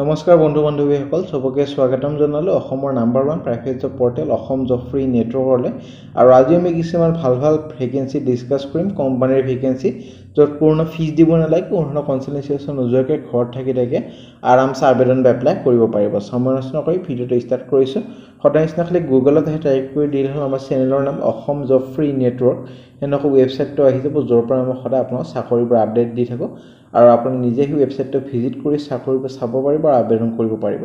নমস্কাৰ বন্ধু বান্ধৱীসকল সবকে স্বাগতম জনালো অসমৰ number 1 private job portal Asom job free নেটৱৰ্কলৈ আৰু আজি আমি কিছুমান ভাল ভেকেন্সি ডিসকাস কৰিম কোম্পানীৰ ভেকেন্সি যত পূৰ্ণ ফিজ দিব নালাগে পূৰ্ণ কনসালটেন্সি নোজোৱাকে ঘৰত থাকি আৰামছে আবেদন এপ্লাই কৰিব পাৰিব সময় নষ্ট নকৰি ভিডিওটো ষ্টাৰ্ট কৰিছো সদায় নিচিনা খালি গুগলত টাইপ কৰি দিলে আমাৰ চেনেলৰ নাম অসম জব ফ্ৰী নেটৱৰ্ক এনেকৈ ৱেবছাইটটো আহি যাব যৰ পৰা আমি সদায় আপোনাক চাকৰিৰ আপডেট দি থাকো আৰু আপুনি নিজে এই ৱেবছাইটটো ভিজিট কৰি চাকৰিৰ চাব পাৰিব আৰু আবেদন কৰিব পাৰিব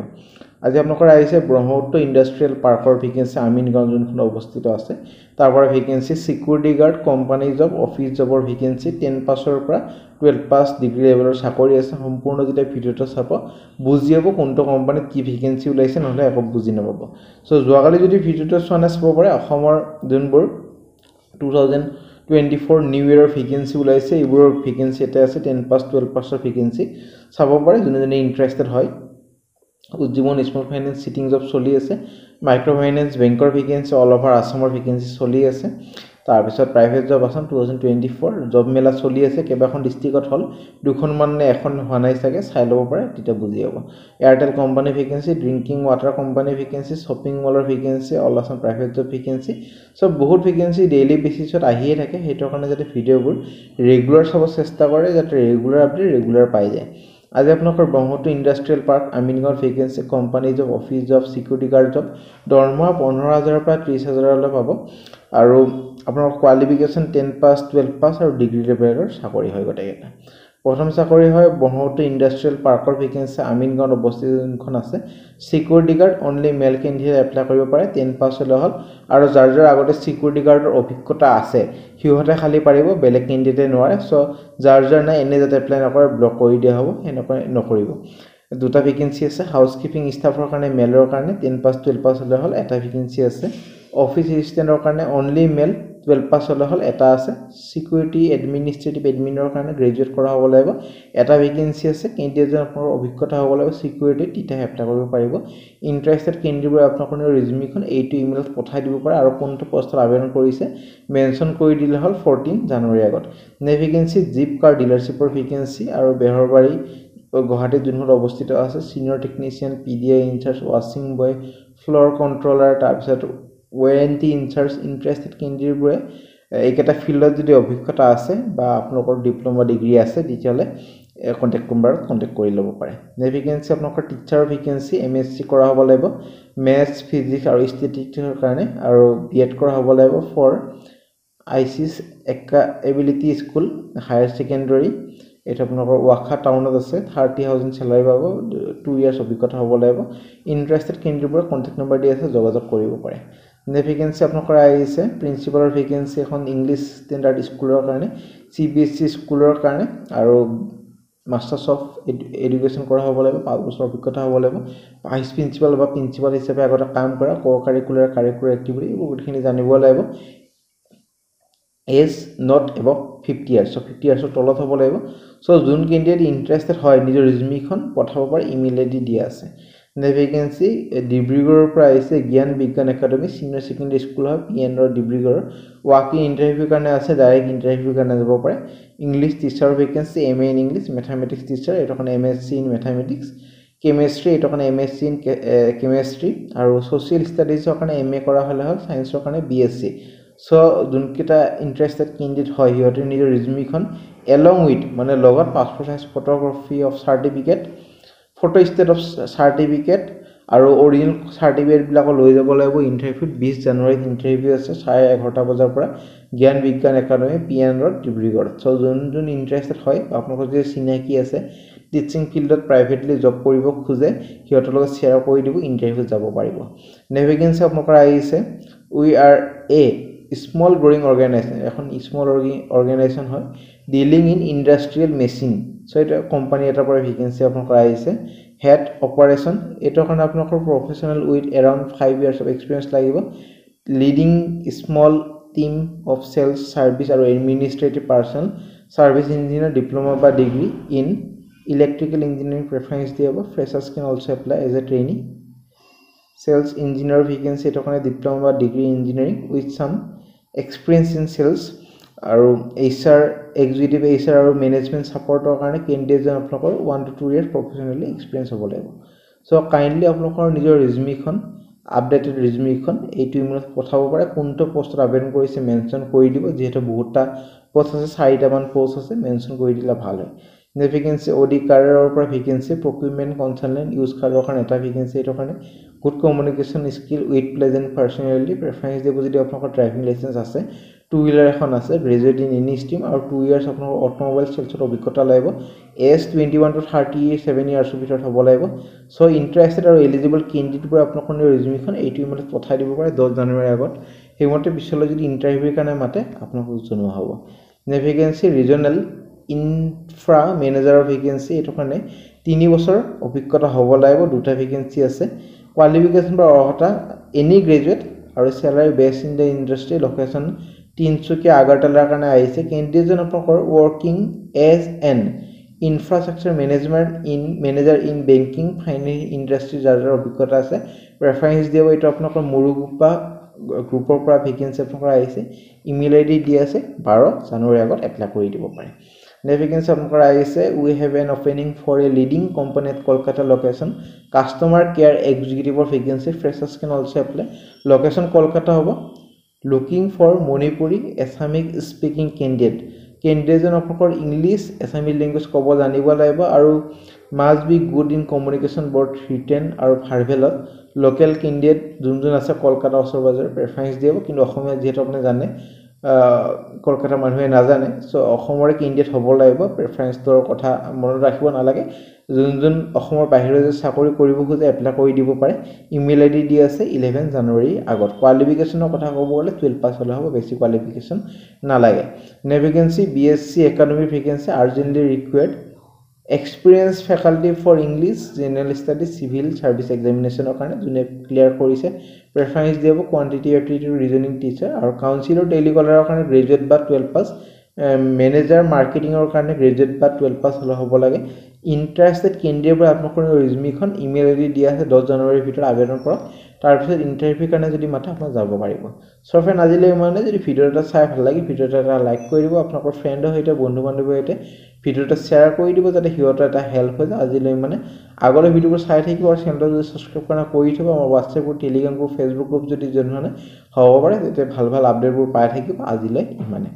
আজি আপোনালোকৰ আহিছে ব্ৰহ্মপুত্ৰ ইন্ডাষ্ট্ৰিয়েল পাৰ্কৰ ভেকেন্সি আমিনগাঁও যোনখন অৱস্থিত আছে তাৰ পৰা vacancy security guard company job office জবৰ ভেকেন্সি 10 পাছৰ পৰা 12 পাছ ডিগ্ৰী লেভেলৰ চাকৰি আছে সম্পূৰ্ণ যেতিয়া ভিডিওটো চাব বুজি পাব কোনটো কোম্পানীত কি ভেকেন্সি ওলাইছে নহলে একো বুজি নাপাব সো যোৱাকালি যদি ভিডিওটো চোৱা চাব পাৰে অসমৰ যোনবোৰ 2024 নিউ ইয়াৰৰ ভেকেন্সি ওলাইছে এইবোৰৰ ভেকেন্সি এটা আছে 10 পাছ 12 পাছৰ ভেকেন্সি চাব পাৰে যোনে ইন্টাৰেস্টেড হয় উজ্জীৱন স্মল ফাইনান্স সিটিং জব চলি আছে মাইক্ৰো ফাইনান্স বেংকৰ ভেকেন্সি অল ওভাৰ আসামৰ ভেকেন্সি চলি আছে তাৰ পিছত প্ৰাইভেট জব আসাম 2024 জব মেলা চলি আছে কেবাখন ডিস্ট্ৰিক্টত হল দুখন মানে এখন হোৱা নাই চাগে চাই লব পাৰে তেতিয়া বুজি যাব Airtel company vacancy drinking water company vacancy shopping মলৰ vacancy all Assam private job vacancy সব বহুত ভেকেন্সি ডেইলি বেসিছত আহিয়ে থাকে হেতৰ কাৰণে যাতে ভিডিওবোৰ ৰেগুলাৰ চাব চেষ্টা কৰে যাতে ৰেগুলাৰ আপডেট ৰেগুলাৰ পাই যায় আজি আপোনালোকৰ Brahmaputra industrial park Amingaon vacancy company job office job security guard job দৰমহা 15000 পৰা 30000 লৈ পাব আৰু আপোনালোকৰ কোৱালিফিকেশন 10 পাছ 12 পাছ আৰু ডিগ্ৰী লেভেলৰ চাকৰি হয় গটেকেটা প্ৰথম চাকৰি হয় ব্ৰহ্মপুত্ৰ ইন্ডাষ্ট্ৰিয়েল পাৰ্কৰ ভেকেন্সি আমিনগাঁও অৱস্থিত যোনখন আছে security guard only male candidate apply কৰিব পাৰে 10 পাছ হলে হল আৰু যাৰ আগতে সিকিউৰিটি গাৰ্ডৰ অভিজ্ঞতা আছে হিউহতে খালি পাৰিব বেলেগ কেণ্ডিডেটে নোৱাৰে সো যাৰ নাই এনে যাতে এপ্লাই নকৰে ব্লক কৰি দিয়া হ'ব এনেকৈ নকৰিব দুটা ভেকেন্সি আছে হাউসকিপিং ষ্টাফৰ কাৰণে মেলৰ কাৰণে 10 পাছ 12 পাছ হলে হল এটা ভেকেন্সি আছে অফিস এসিস্টেন্টৰ কাৰণে অনলি মেল 12 পাছ হলে হল এটা আছে সিকিউৰিটি এডমিনিষ্ট্ৰেটিভ এডমিনৰ কাৰণে গ্ৰেজুৱেট কৰা হ'ব লাগিব এটা ভেকেন্সি আছে কেণ্ডিডেটৰ আপোনাৰ অভিজ্ঞতা হ'ব লাগিব সিকিউৰিটি তিতা এপ্লাই কৰিব পাৰিব ইন্টাৰেস্টেড কেণ্ডিডেটৰ আপোনাৰ ৰিজিউমিখন এইটো ইমেইলত পঠাই দিব পাৰে আৰু কোনটো পোষ্টত আবেদন কৰিছে মেনশন কৰি দিলে হল 14 জানুৱাৰী আগত নে ভেকেন্সি জিপ কাৰ ডিলাৰশ্বিপৰ ভেকেন্সি আৰু বেহৰবাৰী গুৱাহাটী যোনখন অৱস্থিত আছে senior technician PDI incharge washing boy floor controller তাৰপিছত ওয়াৰেন্টি ইনচাৰ্জ ইন্টাৰেস্টেড কেণ্ডিডেটবোৰে এইকেটা ফিল্ডত যদি অভিজ্ঞতা আছে বা আপোনালোকৰ ডিপ্লোমা ডিগ্ৰী আছে তেতিয়ালে কন্টাক্ট নম্বৰত কন্টাক্ট কৰি ল'ব পাৰে নে ভেকেন্সি আপোনালোকৰ টিচাৰৰ ভেকেন্সি এমএসসি কৰা হ'ব লাগিব মেথছ ফিজিক্স আৰু ষ্টেটিষ্টিক্সৰ কাৰণে আৰু বিএড কৰা হ'ব লাগিব ফৰ আইসিস এবিলিটি স্কুল হায়াৰ সেকেন্ডাৰী এটা আপোনালোকৰ ওয়াখা টাউনত আছে 30000 স্যালাৰি পাব 2 ইয়াৰ্স অভিজ্ঞতা হ'ব লাগিব ইন্টাৰেস্টেড কেণ্ডিডেটবোৰ কন্টাক্ট নম্বৰ দি আছে যোগাযোগ কৰিব পাৰে নে ভেকেন্সি আপোনালোকৰ আহিছে প্ৰিন্সিপালৰ ভেকেন্সি এখন ইংলিশ ষ্টেণ্ডাৰ্ড স্কুলৰ কাৰণে সিবিএসই স্কুলৰ কাৰণে আৰু মাষ্টাৰ্ছ অফ এডুকেশ্যন কৰা হ'ব লাগিব 5 বছৰ অভিজ্ঞতা হ'ব লাগিব ভাইস প্ৰিন্সিপাল বা প্ৰিন্সিপাল হিচাপে আগতে কাম কৰা কাৰিকুলাৰ এক্টিভিটি বহুতখিনি জানিব লাগিব is not above 50 years so 50 years তলত হ'ব লাগিব সো যোন কেণ্ডিডেট ইন্টাৰেস্টেড হয় নিজৰ ৰিজিউমিখন পঠাব পাৰে ইমেইল আইডি দিয়া আছে নে ভেকেন্সি ডিব্ৰুগড়ৰ পৰা আহিছে জ্ঞান বিজ্ঞান একাডেমি সিনিয়ৰ সেকেন্ডাৰী স্কুল হয় পিএনৰ ডিব্ৰুগড় ওয়াকি ইন্টাৰভিউ কাৰণে আছে ডাইৰেক্ট ইন্টাৰভিউ কাৰণে যাব পাৰে English teacher vacancy MA in English mathematics teacher এটা কাৰণে এমএসসি ইন ম্যাথমেটিক্স কেমিষ্ট্ৰি এটা কাৰণে এমএসসি ইন কেমিষ্ট্ৰি আৰু সোশ্যাল ষ্টাডিজৰ কাৰণে এমএ কৰা হলে হল সায়েন্সৰ কাৰণে বিএসসি সো যোনকিটা ইন্টাৰেস্টেড কেণ্ডিডেট হয় হিয়তে নিজৰ ৰিজিউমিখন along with মানে লগত passport size photography of certificate photostat of certificate আৰু অৰিজিনাল সাৰ্টিফিকেট বিলাক লৈ যাব লাগিব ইন্টাৰভিউ 20 জানুৱাৰীত ইন্টাৰভিউ আছে 11:30 বজাৰ পৰা জ্ঞান বিজ্ঞান academy PN road Dibrugarh so যোন ইন্টাৰেস্টেড হয় আপোনালোকৰ যে চিনাকি আছে টিচিং ফিল্ডত প্ৰাইভেটলি জব কৰিব খুজে হিয়তৰ লগত শেয়াৰ কৰি দিব ইন্টাৰভিউ যাব পাৰিব নে ভেকেন্সি আপোনালোকৰ আহিছে we are A small growing organization এখন small organization হয় dealing in industrial machine so এটা কোম্পানী এটাৰ পৰা ভেকেন্সি আপোনালোকৰ আহিছে হেড অপাৰেশন এটাৰ কাৰণে আপোনালোকৰ professional with around 5 years of experience লাগিব leading small team of sales service আৰু administrative personnel service engineer diploma বা degree in electrical engineering preference দিব freshers can also apply as a trainee sales engineer vacancy এটাৰ কাৰণে diploma বা degree engineering with some experience in sales আৰু HR executive HR আৰু management ছাপৰ্টৰ কাৰণে কেণ্ডিডেটজন আপোনালোকৰ 1 to 2 years professionally experience হ'ব লাগিব সো কাইণ্ডলি আপোনালোকৰ নিজৰ ৰিজিউমিখন আপডেটেড ৰিজিউমিখন এইটো ইমেইলত পঠাব পাৰে কোনটো পোষ্টত আবেদন কৰিছে মেনশ্যন কৰি দিব যেহেতু বহুতটা পোষ্ট আছে 4টা মান পোষ্ট আছে মেনশ্যন কৰি দিলে ভাল হয় ভেকেন্সি OD কাৰিয়াৰৰ পৰা ভেকেন্সি প্ৰকিউৰমেণ্ট কনসালটেন্ট ইউজ কাৰৰ কাৰণে এটা ভেকেন্সি এটো কাৰণে good communication skill with pleasant personality preference দিব যদি আপোনালোকৰ ড্ৰাইভিং লাইসেন্স আছে 2 হুইলাৰ এখন আছে গ্ৰেজুৱেট ইন এনি ষ্ট্ৰীম আৰু 2 ইয়াৰ্ছ আপোনালোকৰ অটোমোবাইল সেলছত অভিজ্ঞতা লাগিব এজ 21 to 37 ইয়াৰ্ছৰ ভিতৰত হ'ব লাগিব সো ইন্টাৰেষ্টেড আৰু এলিজিবল কেণ্ডিডেট পৰা আপোনালোকৰ ৰিজিউমিখন এইটো ইমেইলত পঠাই দিব পাৰে 10 জানুৱাৰীৰ আগত সেইমতে পিছলৈ যদি ইন্টাৰভিউৰ কাৰণে মাতে আপোনালোকক জনোৱা হ'ব ভেকেন্সি ৰিজনাল ইনফ্ৰা মেনেজাৰৰ ভেকেন্সি এটো কাৰণে 3 বছৰ অভিজ্ঞতা হ'ব লাগিব দুটা ভেকেন্সি আছে কোৱালিফিকেশ্যন বা অৰ্হতা এনি গ্ৰেজুৱেট আৰু salary base in the industry location Tinsukia আগৰতলাৰ কাৰণে আহিছে কেণ্ডিডেটজন আপোনালোকৰ working as an infrastructure manager in banking finance industry যাৰ অভিজ্ঞতা আছে প্ৰেফাৰেন্স দিব এইটো আপোনালোকৰ মুৰুগুপা গ্ৰুপৰ পৰা ভেকেন্সি আপোনালোকৰ আহিছে ইমেইল আইডি দি আছে 12 জানুৱাৰীৰ আগত এপ্লাই কৰি দিব পাৰে ভেকেন্সি আপোনালোকৰ আহিছে we have an opening for a leading company at Kolkata location customer care এক্সিকিউটিভৰ vacancy freshers can also apply location Kolkata হ'ব looking for Manipuri Assamic speaking candidate আপোনালোকৰ ইংলিশ Assamese language ক'ব জানিব লাগিব আৰু must be good in communication both written আৰু verbal local candidate যোনজন আছে কলকাতা ওচৰ-পাজৰ প্ৰেফাৰেন্স দিব কিন্তু অসমীয়া যেহেতু আপুনি জানে কলকাতা মানুহে নাজানে সো অসমৰে কেণ্ডিডেট হ'ব লাগিব প্ৰেফাৰেন্সৰ কথা মনত ৰাখিব নালাগে যোনজন অসমৰ বাহিৰত যে চাকৰি কৰিব খোজে এপ্লাই কৰি দিব পাৰে ইমেইল আইডি দি আছে 11 জানুৱাৰী আগত কোৱালিফিকেশ্যনৰ কথা ক'ব গ'লে 12 পাছ হ'লে হ'ব বেছি কোৱালিফিকেশ্যন নালাগে vacancy BSc academic vacancy urgently required experience faculty for English general study civil service এক্সামিনেশ্যনৰ কাৰণে যোনে ক্লিয়াৰ কৰিছে প্ৰেফাৰেন্স দিব কোৱান্টিটি এপ্টিটিউড ৰিজনিং টিচাৰ আৰু কাউন্সিলৰ টেলিকলাৰৰ কাৰণে গ্ৰেজুৱেট বা 12 পাছ মেনেজাৰ মাৰ্কেটিংৰ কাৰণে গ্ৰেজুৱেট বা 12 পাছ হ'লে হ'ব লাগে ইন্টাৰেষ্টেড কেণ্ডিডেট পৰা আপোনালোকৰ ৰিজিউমিখন ইমেইল আইডি দিয়া আছে 10 জানুৱাৰীৰ ভিতৰত আবেদন কৰক তাৰ পিছত ইন্টাৰভিউৰ কাৰণে যদি মাতে আপোনাক যাব পাৰিব সো ফ্ৰেণ্ড আজিলৈ মানে যদি ভিডিওটা চাই ভাল লাগে ভিডিওটা এটা লাইক কৰি দিব আপোনালোকৰ ফ্ৰেণ্ডৰ সৈতে বন্ধু-বান্ধৱীৰ সৈতে ভিডিওটা শ্বেয়াৰ কৰি দিব যাতে হিয়তৰ এটা হেল্প হৈ যায় আজিলৈ মানে আগলৈ ভিডিওবোৰ চাই থাকিব আৰু চেনেলটো যদি সাবস্ক্ৰাইব কৰা কৰি থব আমাৰ WhatsApp group Telegram group Facebook group যদি জয়েন হ'ব পাৰে তেতিয়া ভাল ভাল আপডেটবোৰ পাই থাকিব আজিলৈ মানে